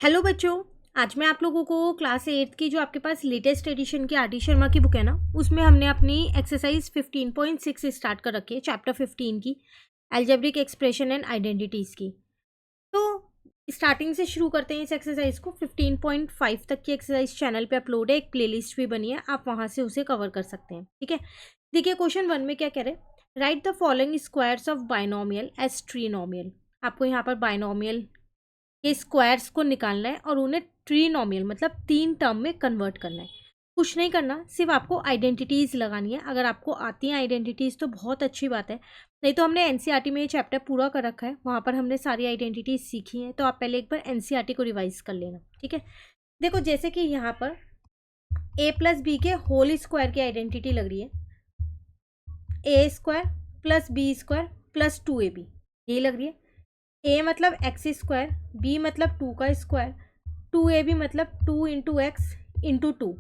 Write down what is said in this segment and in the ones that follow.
Hello बच्चों। आज मैं आप लोगों को क्लास 8 की जो आपके पास लेटेस्ट एडिशन की आर टी शर्मा की बुक है ना, उसमें हमने अपनी एक्सरसाइज 15.6 स्टार्ट कर रखी है, चैप्टर 15 की एल्जेब्रिक एक्सप्रेशन एंड आइडेंटिटीज़ की। तो स्टार्टिंग से शुरू करते हैं इस एक्सरसाइज को। 15.5 तक की एक्सरसाइज चैनल पे अपलोड है, एक प्लेलिस्ट भी बनी है, आप वहाँ से उसे कवर कर सकते हैं। ठीक है, देखिए क्वेश्चन 1 में क्या कह रहे हैं, write the following squares of binomial as trinomial. आपको यहाँ पर बाइनोमियल के स्क्वायर्स को निकालना है और उन्हें ट्रीनोमियल मतलब 3 टर्म में कन्वर्ट करना है। कुछ नहीं करना, सिर्फ आपको आइडेंटिटीज़ लगानी है। अगर आपको आती हैं आइडेंटिटीज़ तो बहुत अच्छी बात है, नहीं तो हमने एनसीईआरटी में ये चैप्टर पूरा कर रखा है, वहाँ पर हमने सारी आइडेंटिटीज़ सीखी हैं। तो आप पहले एक बार एनसीईआरटी को रिवाइज कर लेना। ठीक है, देखो जैसे कि यहाँ पर a प्लस बी के होल स्क्वायर की आइडेंटिटी लग रही है, A square plus B square plus 2ab, यही लग रही है। ए मतलब एक्स स्क्वायर, बी मतलब 2 का स्क्वायर, 2ab मतलब 2 इंटू एक्स इंटू 2,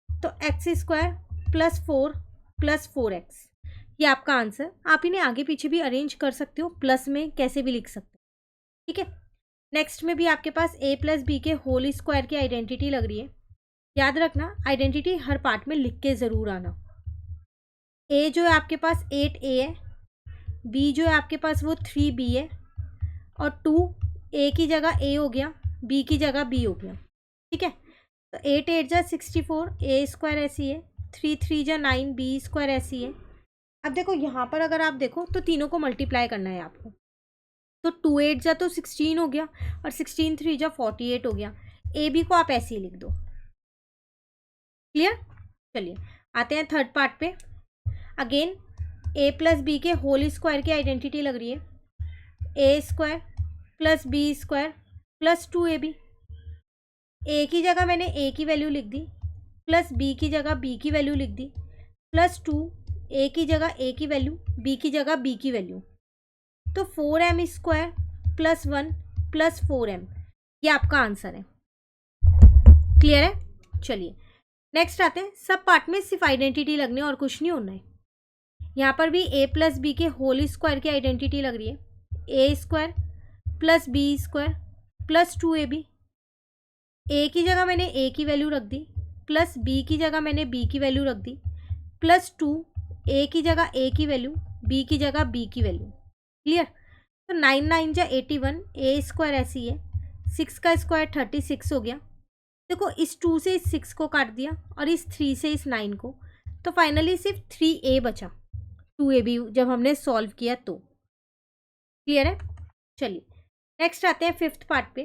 तो एक्स स्क्वायर प्लस 4x, ये आपका आंसर। आप इन्हें आगे पीछे भी अरेंज कर सकते हो, प्लस में कैसे भी लिख सकते हो। ठीक है, नेक्स्ट में भी आपके पास a प्लस बी के होल स्क्वायर की आइडेंटिटी लग रही है। याद रखना, आइडेंटिटी हर पार्ट में लिख के ज़रूर आना। a जो है आपके पास 8a है, b जो है आपके पास वो 3b है, और 2 a की जगह a हो गया, b की जगह b हो गया। ठीक है, तो 8 8 जा 64, a स्क्वायर ऐसी है, 3 3 जा 9, b स्क्वायर ऐसी है। अब देखो यहाँ पर अगर आप देखो तो तीनों को मल्टीप्लाई करना है आपको, तो 2 8 जा तो 16 हो गया, और 16 3 जा 48 हो गया। ए बी को आप ऐसे ही लिख दो। क्लियर, चलिए आते हैं थर्ड पार्ट पे। अगेन a प्लस बी के होल स्क्वायर की आइडेंटिटी लग रही है, A square plus B square plus 2ab। A की जगह मैंने ए की वैल्यू लिख दी, प्लस बी की जगह बी की वैल्यू लिख दी, प्लस 2 ए की जगह ए की वैल्यू, बी की जगह बी की वैल्यू, तो 4m square plus 1 plus 4m, ये आपका आंसर है। क्लियर है, चलिए नेक्स्ट आते हैं। सब पार्ट में सिर्फ आइडेंटिटी लगनी है और कुछ नहीं होना है। यहाँ पर भी a प्लस बी के होल स्क्वायर की आइडेंटिटी लग रही है, A square plus B square plus 2ab। A की जगह मैंने ए की वैल्यू रख दी, प्लस बी की जगह मैंने बी की वैल्यू रख दी, प्लस 2 ए की जगह ए की वैल्यू, बी की जगह बी की वैल्यू। क्लियर, तो 9 9 जा 81, ए स्क्वायर ऐसी है, 6 का स्क्वायर 36 हो गया। देखो इस 2 से इस 6 को काट दिया और इस 3 से इस 9 को, तो फाइनली सिर्फ 3a बचा, 2ab जब हमने सॉल्व किया तो। क्लियर है, चलिए नेक्स्ट आते हैं फिफ्थ पार्ट पे।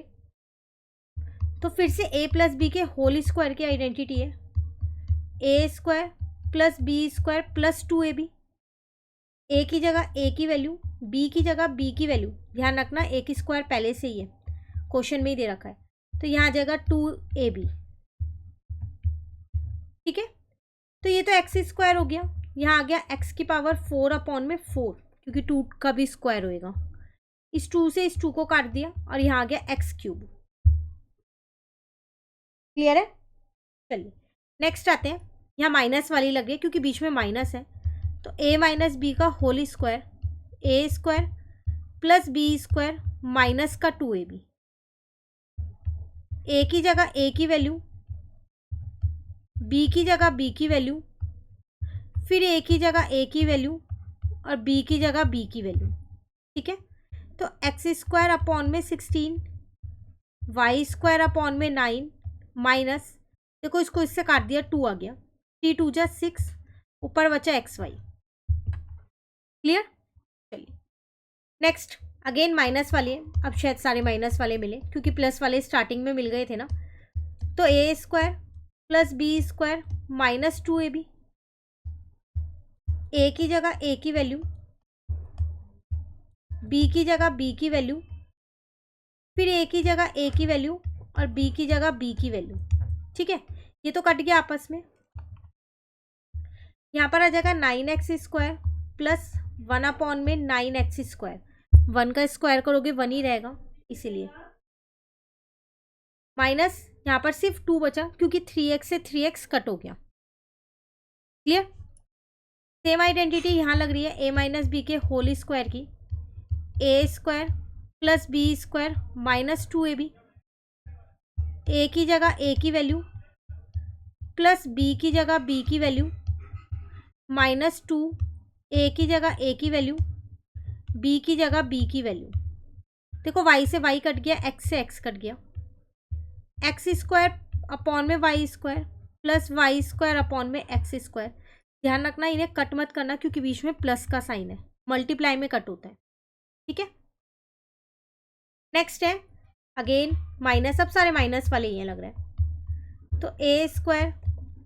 तो फिर से a प्लस बी के होल स्क्वायर की आइडेंटिटी है, A square plus B square plus 2ab। A की जगह ए की वैल्यू, बी की जगह बी की वैल्यू, ध्यान रखना ए की स्क्वायर पहले से ही है, क्वेश्चन में ही दे रखा है, तो यहाँ आ जाएगा 2ab। ठीक है, तो ये तो एक्स स्क्वायर हो गया, यहाँ आ गया एक्स की पावर 4 अपॉन में 4, क्योंकि 2 का भी स्क्वायर होएगा। इस 2 से इस 2 को काट दिया और यहाँ आ गया एक्स क्यूब। क्लियर है, चलिए नेक्स्ट आते हैं। यहाँ माइनस वाली लग रही है क्योंकि बीच में माइनस है, तो a माइनस बी का whole square, A square plus B square minus का 2ab। ए की जगह ए की वैल्यू, बी की जगह बी की वैल्यू, फिर ए की जगह ए की वैल्यू और बी की जगह बी की वैल्यू। ठीक है, तो एक्स स्क्वायर अपॉन में 16, वाई स्क्वायर अपॉन में 9 माइनस, देखो इसको इससे काट दिया, 2 आ गया, 3 2 जा 6, ऊपर बचा एक्स वाई। क्लियर, चलिए नेक्स्ट अगेन माइनस वाली है, अब शायद सारे माइनस वाले मिले क्योंकि प्लस वाले स्टार्टिंग में मिल गए थे ना। तो A square plus B square minus 2ab। A की जगह ए की वैल्यू, बी की जगह बी की वैल्यू, फिर ए की जगह ए की वैल्यू और बी की जगह बी की वैल्यू। ठीक है, ये तो कट गया आपस में। यहाँ पर आ जाएगा 9x स्क्वायर प्लस 1 अपॉन में 9x स्क्वायर, 1 का स्क्वायर करोगे 1 ही रहेगा, इसीलिए माइनस यहाँ पर सिर्फ 2 बचा क्योंकि 3x से 3x कट हो गया। क्लियर, सेम आइडेंटिटी यहाँ लग रही है a माइनस बी के होल स्क्वायर की, A square plus B square minus 2ab। A की जगह ए की वैल्यू प्लस बी की जगह बी की वैल्यू -2 ए की जगह ए की वैल्यू बी की जगह बी की वैल्यू। देखो y से y कट गया, x से x कट गया, एक्स स्क्वायर अपॉन में y square plus y square upon में एक्स स्क्वायर। ध्यान रखना इन्हें कट मत करना क्योंकि बीच में प्लस का साइन है, मल्टीप्लाई में कट होता है, ठीक है। नेक्स्ट है अगेन माइनस, अब सारे माइनस वाले ये लग रहा है, तो A square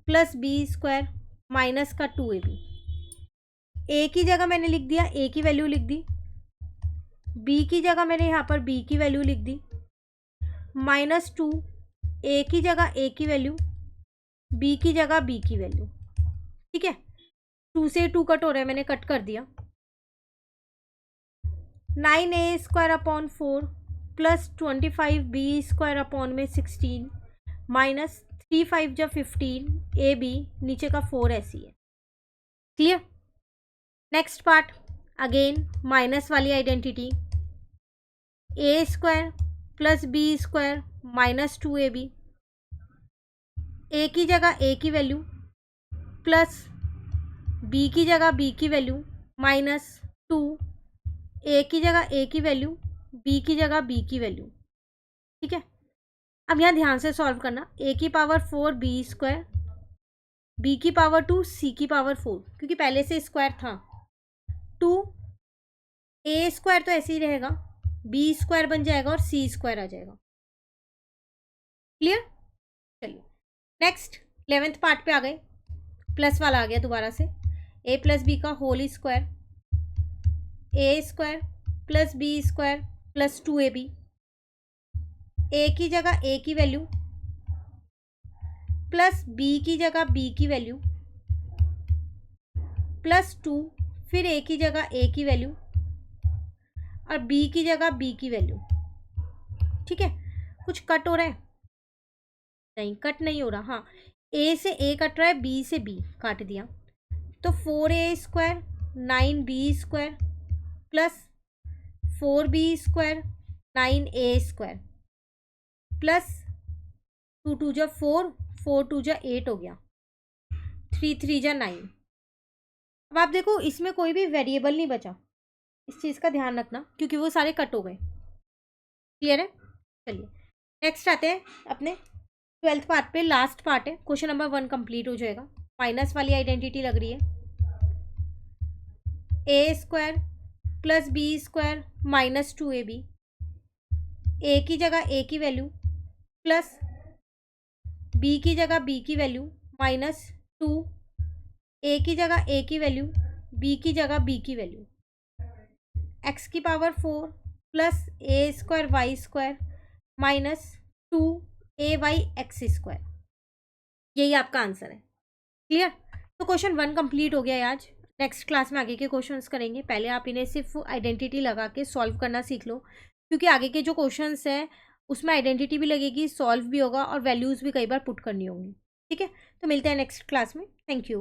plus B square minus का 2ab। ए की जगह मैंने लिख दिया ए की वैल्यू लिख दी, बी की जगह मैंने यहाँ पर बी की वैल्यू लिख दी, -2 ए की जगह ए की वैल्यू बी की जगह बी की वैल्यू, ठीक है। 2 से 2 कट हो रहा है, मैंने कट कर दिया। 9a square upon 4 plus 25b square upon में 16 माइनस 3 5 जा 15 ab, नीचे का 4 ऐसी है, clear. Next part again minus वाली identity, A square plus B square -2ab, A की जगह ए की वैल्यू प्लस बी की जगह बी की वैल्यू -2 ए की जगह ए की वैल्यू बी की जगह बी की वैल्यू, ठीक है। अब यहाँ ध्यान से सॉल्व करना, ए की पावर 4 बी स्क्वायर, बी की पावर 2 सी की पावर 4, क्योंकि पहले से स्क्वायर था 2, ए स्क्वायर तो ऐसे ही रहेगा, बी स्क्वायर बन जाएगा और सी स्क्वायर आ जाएगा, क्लियर। चलिए नेक्स्ट 11th पार्ट पे आ गए, प्लस वाला आ गया दोबारा से, ए प्लस बी का whole square, A square plus B square plus 2ab, A की जगह ए की वैल्यू प्लस बी की जगह बी की वैल्यू +2, फिर ए की जगह ए की वैल्यू और बी की जगह बी की वैल्यू, ठीक है। कुछ कट हो रहा है? नहीं, कट नहीं हो रहा। हाँ, ए से ए कट रहा है, बी से बी काट दिया, तो 4a square 9b square plus 4b square 9a square plus 2 2 जा 4, 4 2 जा 8 हो गया, 3 3 जा 9। अब आप देखो इसमें कोई भी वेरिएबल नहीं बचा, इस चीज़ का ध्यान रखना क्योंकि वो सारे कट हो गए, क्लियर है। चलिए नेक्स्ट आते हैं अपने 12th पार्ट पे, लास्ट पार्ट है, क्वेश्चन नंबर 1 कंप्लीट हो जाएगा। माइनस वाली आइडेंटिटी लग रही है, A square plus B square -2ab, A की जगह ए की वैल्यू प्लस बी की जगह बी की वैल्यू -2, ए की जगह ए की वैल्यू बी की जगह बी की वैल्यू, एक्स की power 4 plus A square Y square -2ay X square, यही आपका आंसर है, क्लियर। तो क्वेश्चन 1 कंप्लीट हो गया है आज। नेक्स्ट क्लास में आगे के क्वेश्चंस करेंगे, पहले आप इन्हें सिर्फ आइडेंटिटी लगा के सॉल्व करना सीख लो, क्योंकि आगे के जो क्वेश्चंस हैं उसमें आइडेंटिटी भी लगेगी, सॉल्व भी होगा और वैल्यूज़ भी कई बार पुट करनी होंगी, ठीक है। तो मिलते हैं नेक्स्ट क्लास में, थैंक यू।